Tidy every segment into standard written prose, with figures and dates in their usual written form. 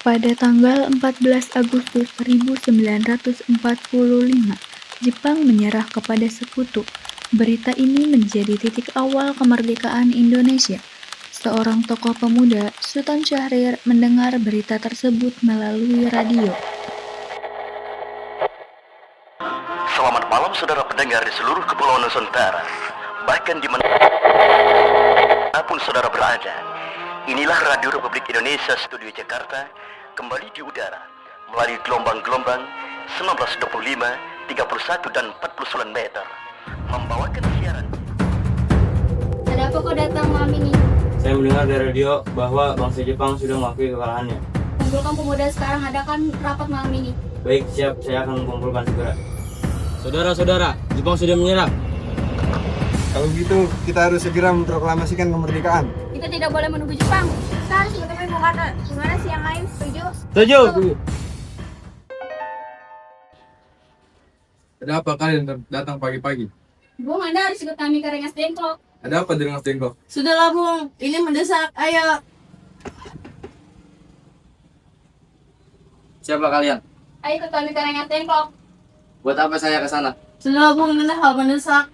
Pada tanggal 14 Agustus 1945, Jepang menyerah kepada Sekutu. Berita ini menjadi titik awal kemerdekaan Indonesia. Seorang tokoh pemuda, Sultan Syahrir, mendengar berita tersebut melalui radio. Selamat malam saudara pendengar di seluruh kepulauan Nusantara, bahkan di mana pun saudara berada. Inilah Radio Republik Indonesia Studio Jakarta, kembali di udara melalui gelombang-gelombang 1925, 31 dan 49 meter, membawakan siaran. Ada apa kau datang malam ini? Saya mendengar dari radio bahwa bangsa Jepang sudah mengakui kekalahannya. Kumpulkan pemuda sekarang, adakan rapat malam ini. Baik, siap, saya akan mengumpulkan segera. Saudara-saudara, Jepang sudah menyerah. Kalau gitu, kita harus segera memproklamasikan kemerdekaan. Kita tidak boleh menunggu Jepang. Kita harus bertemu Bung Karno. Gimana sih yang lain? Setuju? Setuju. Ada apa kalian datang pagi-pagi? Bung, Anda harus ikut kami ke Rengas Dengklok. Ada apa dengan Tengkok? Sudahlah Bung, ini mendesak. Ayo. Siapa kalian? Ayo ikut kami ke Rengas Dengklok. Buat apa saya ke sana? Sudahlah Bung, ini hal mendesak.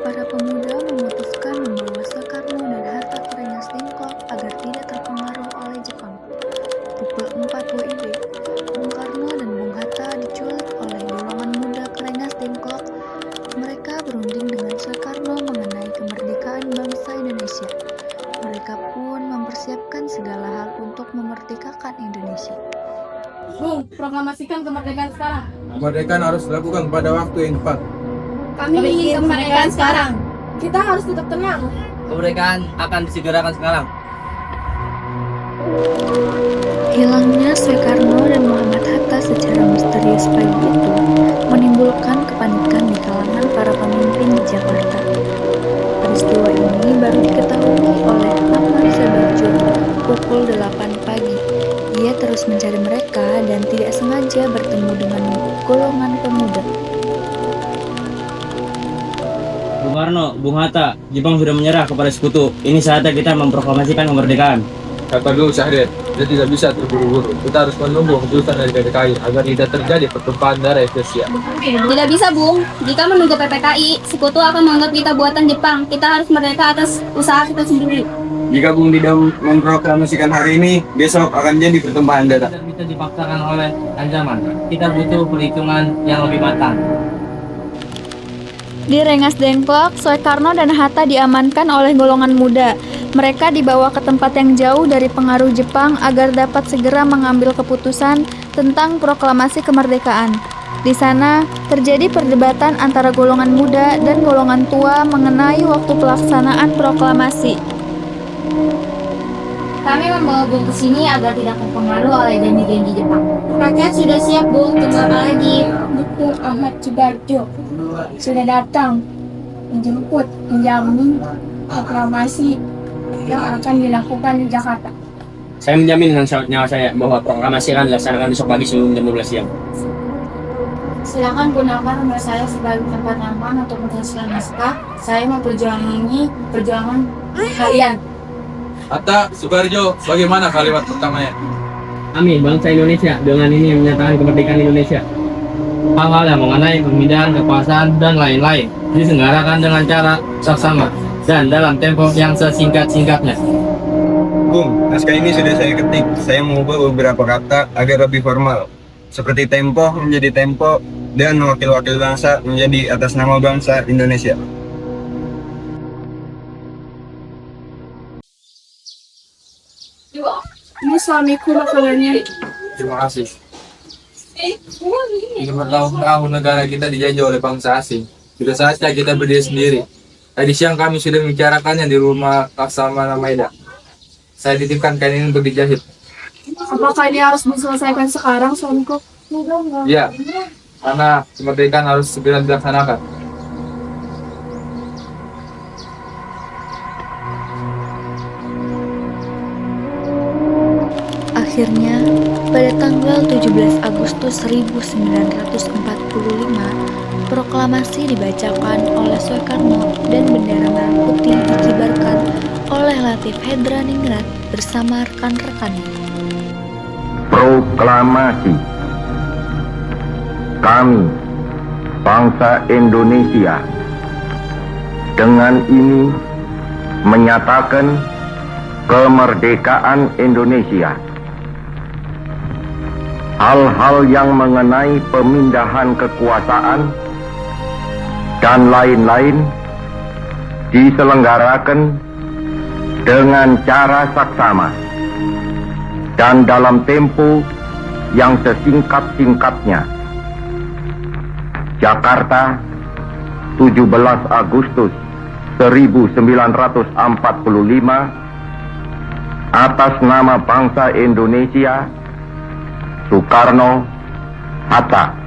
Para pemuda memutuskan membawa Soekarno dan Hatta ke Rengas Dengklok agar tidak terpengaruh oleh Jepang. Pukul 4 WIB, Bung Karno dan Bung Hatta diculik oleh golongan muda ke Rengas Dengklok. Mereka berunding dengan Soekarno mengenai kemerdekaan bangsa Indonesia. Mereka pun mempersiapkan segala hal untuk memerdekakan Indonesia. Bung, proklamasikan kemerdekaan sekarang. Kemerdekaan harus dilakukan pada waktu yang tepat. Kami ingin kemerdekaan sekarang. Kita harus tetap tenang. Kemerdekaan akan disegerakan sekarang. Hilangnya Soekarno dan Muhammad Hatta secara misterius pagi itu menimbulkan kepanikan di kalangan para pemimpin di Jakarta. Peristiwa ini baru diketahui oleh Ahmad Soebarjo pukul 8 pagi. Ia terus mencari mereka dan tidak sengaja bertemu dengan golongan pemuda. Bung Karno, Bung Hatta, Jepang sudah menyerah kepada Sekutu. Ini saatnya kita memproklamasikan kemerdekaan. Kata dulu Syahrir, kita tidak bisa terburu-buru. Kita harus menunggu keputusan dari PPKI agar tidak terjadi pertumpahan darah Indonesia. Tidak bisa Bung, jika menunggu PPKI, Sekutu akan menganggap kita buatan Jepang. Kita harus merdeka atas usaha kita sendiri. Jika Bung tidak memproklamasikan hari ini, besok akan jadi pertumpahan darah. Tidak bisa dipaksakan oleh ancaman. Kita butuh perhitungan yang lebih matang. Di Rengas Dengklok, Soekarno dan Hatta diamankan oleh golongan muda. Mereka dibawa ke tempat yang jauh dari pengaruh Jepang agar dapat segera mengambil keputusan tentang proklamasi kemerdekaan. Di sana, terjadi perdebatan antara golongan muda dan golongan tua mengenai waktu pelaksanaan proklamasi. Kami membawa Bung ke sini agar tidak terpengaruh oleh janji-janji Jepang. Rakyat sudah siap Bung, tunggu apa lagi? Dukung Ahmad Soebarjo sudah datang menjemput, menjamin proklamasi yang akan dilakukan di Jakarta. Saya menjamin dengan nyawa saya bahwa proklamasi akan dilaksanakan besok pagi sebelum jam 12 siang. Silakan gunakan nomor saya sebagai tempat aman untuk menuliskan naskah. Saya memperjuangi perjuangan kalian. Hatta, Soebarjo, bagaimana kalimat pertamanya? Kami, bangsa Indonesia, dengan ini menyatakan kemerdekaan Indonesia. Hal-hal yang mengenai pemindahan kekuasaan dan lain-lain diselenggarakan dengan cara saksama dan dalam tempo yang sesingkat-singkatnya. Bung, naskah ini sudah saya ketik. Saya mengubah beberapa kata agar lebih formal. Seperti tempo menjadi tempo dan wakil-wakil bangsa menjadi atas nama bangsa Indonesia. Ini suamiku makanannya. Terima kasih. Ini bertahun-tahun negara kita dijajah oleh bangsa asing. Sudah saatnya kita berdiri sendiri. Tadi siang kami sudah membicarakannya di rumah Laksamana Maeda. Saya titipkan kain ini untuk dijahit. Apakah ini harus diselesaikan sekarang, suamiku? Ya, karena kemerdekaan harus segera dilaksanakan. Akhirnya, pada tanggal 17 Agustus 1945, proklamasi dibacakan oleh Soekarno dan bendera merah putih dikibarkan oleh Latif Hedraningrat bersama rekan-rekannya. Proklamasi. Kami, bangsa Indonesia, dengan ini menyatakan kemerdekaan Indonesia. Hal-hal yang mengenai pemindahan kekuasaan dan lain-lain diselenggarakan dengan cara saksama dan dalam tempo yang sesingkat-singkatnya. Jakarta, 17 Agustus 1945, atas nama bangsa Indonesia, Soekarno, Hatta.